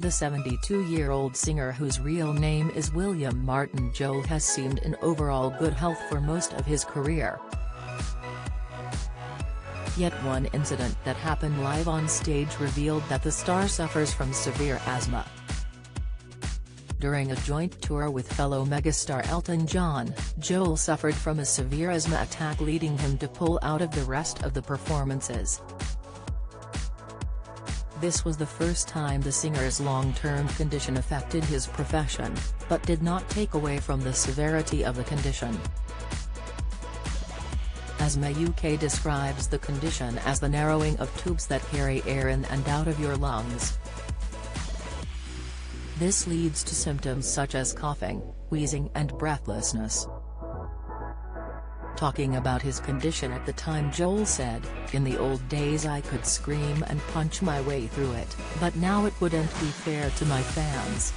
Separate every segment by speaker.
Speaker 1: The 72-year-old singer, whose real name is William Martin Joel, has seemed in overall good health for most of his career. Yet one incident that happened live on stage revealed that the star suffers from severe asthma. During a joint tour with fellow megastar Elton John, Joel suffered from a severe asthma attack, leading him to pull out of the rest of the performances. This was the first time the singer's long-term condition affected his profession, but did not take away from the severity of the condition. Asthma UK describes the condition as the narrowing of tubes that carry air in and out of your lungs. This leads to symptoms such as coughing, wheezing and breathlessness. Talking about his condition at the time, Joel said, "In the old days I could scream and punch my way through it, but now it wouldn't be fair to my fans."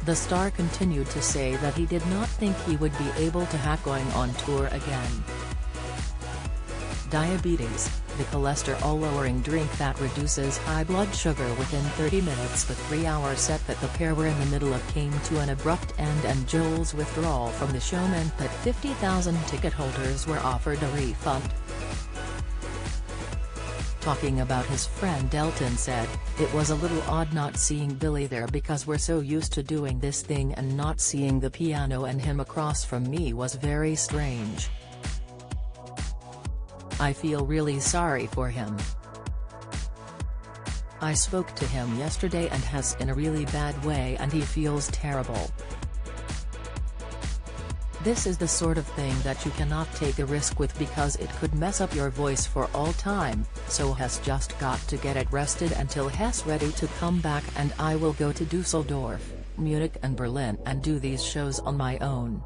Speaker 1: The star continued to say that he did not think he would be able to hack going on tour again. Diabetes, the cholesterol-lowering drink that reduces high blood sugar within 30 minutes. The 3-hour set that the pair were in the middle of came to an abrupt end, and Joel's withdrawal from the show meant that 50,000 ticket holders were offered a refund. Talking about his friend, Elton said, "It was a little odd not seeing Billy there because we're so used to doing this thing, and not seeing the piano and him across from me was very strange. I feel really sorry for him. I spoke to him yesterday and has in a really bad way, and he feels terrible. This is the sort of thing that you cannot take a risk with because it could mess up your voice for all time, so has just got to get it rested until he's ready to come back, and I will go to Dusseldorf, Munich and Berlin and do these shows on my own."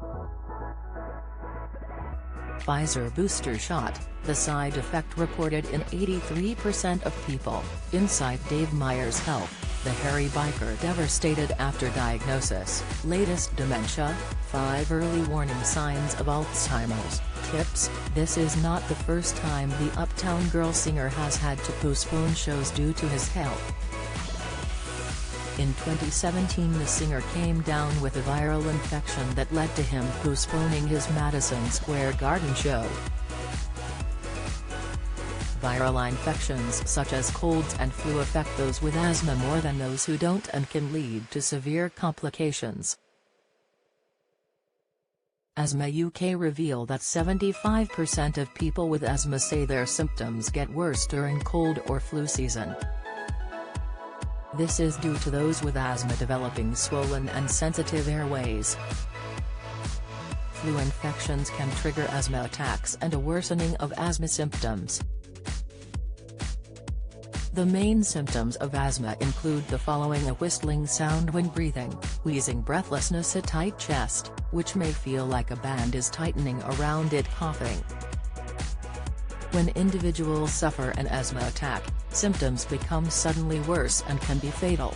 Speaker 1: Pfizer booster shot, the side effect reported in 83% of people. Inside Dave Meyer's Health, the hairy biker devastated after diagnosis. Latest dementia, 5 early warning signs of Alzheimer's. Tips: this is not the first time the Uptown Girl singer has had to postpone shows due to his health. In 2017, the singer came down with a viral infection that led to him postponing his Madison Square Garden show. Viral infections such as colds and flu affect those with asthma more than those who don't, and can lead to severe complications. Asthma UK revealed that 75% of people with asthma say their symptoms get worse during cold or flu season. This is due to those with asthma developing swollen and sensitive airways. Flu infections can trigger asthma attacks and a worsening of asthma symptoms. The main symptoms of asthma include the following: a whistling sound when breathing, wheezing, breathlessness, a tight chest, which may feel like a band is tightening around it, coughing. When individuals suffer an asthma attack, symptoms become suddenly worse and can be fatal.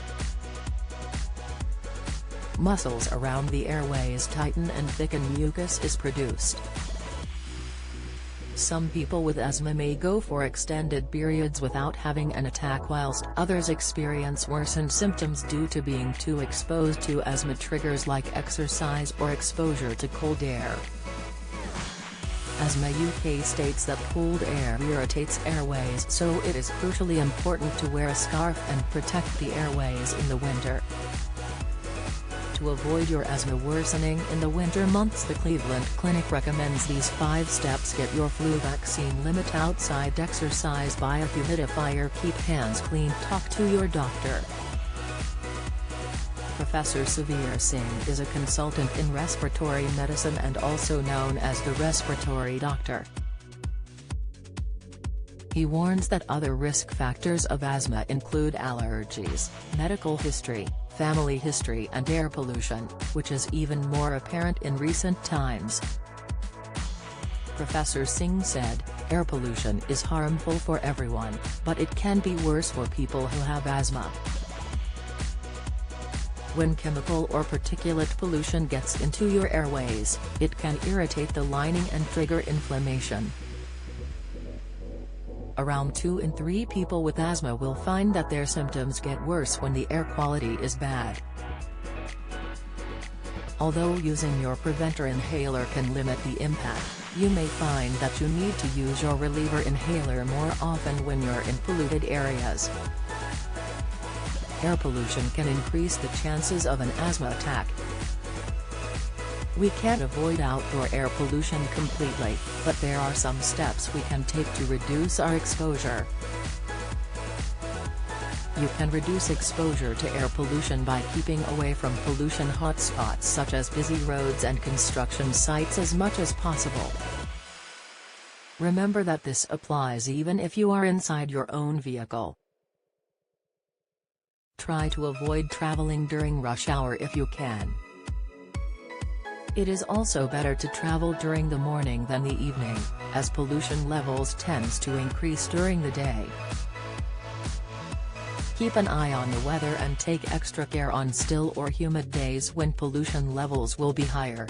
Speaker 1: Muscles around the airways tighten and thicken, mucus is produced. Some people with asthma may go for extended periods without having an attack, whilst others experience worsened symptoms due to being too exposed to asthma triggers like exercise or exposure to cold air. Asthma UK states that cold air irritates airways, so it is crucially important to wear a scarf and protect the airways in the winter. To avoid your asthma worsening in the winter months, the Cleveland Clinic recommends these 5 steps: get your flu vaccine, limit outside exercise, buy a humidifier, keep hands clean, talk to your doctor. Professor Savir Singh is a consultant in respiratory medicine and also known as the respiratory doctor. He warns that other risk factors of asthma include allergies, medical history, family history and air pollution, which is even more apparent in recent times. Professor Singh said, "Air pollution is harmful for everyone, but it can be worse for people who have asthma. When chemical or particulate pollution gets into your airways, it can irritate the lining and trigger inflammation. Around 2 in 3 people with asthma will find that their symptoms get worse when the air quality is bad. Although using your preventer inhaler can limit the impact, you may find that you need to use your reliever inhaler more often when you're in polluted areas. Air pollution can increase the chances of an asthma attack. We can't avoid outdoor air pollution completely, but there are some steps we can take to reduce our exposure. You can reduce exposure to air pollution by keeping away from pollution hotspots such as busy roads and construction sites as much as possible. Remember that this applies even if you are inside your own vehicle. Try to avoid traveling during rush hour if you can. It is also better to travel during the morning than the evening, as pollution levels tends to increase during the day. Keep an eye on the weather and take extra care on still or humid days when pollution levels will be higher.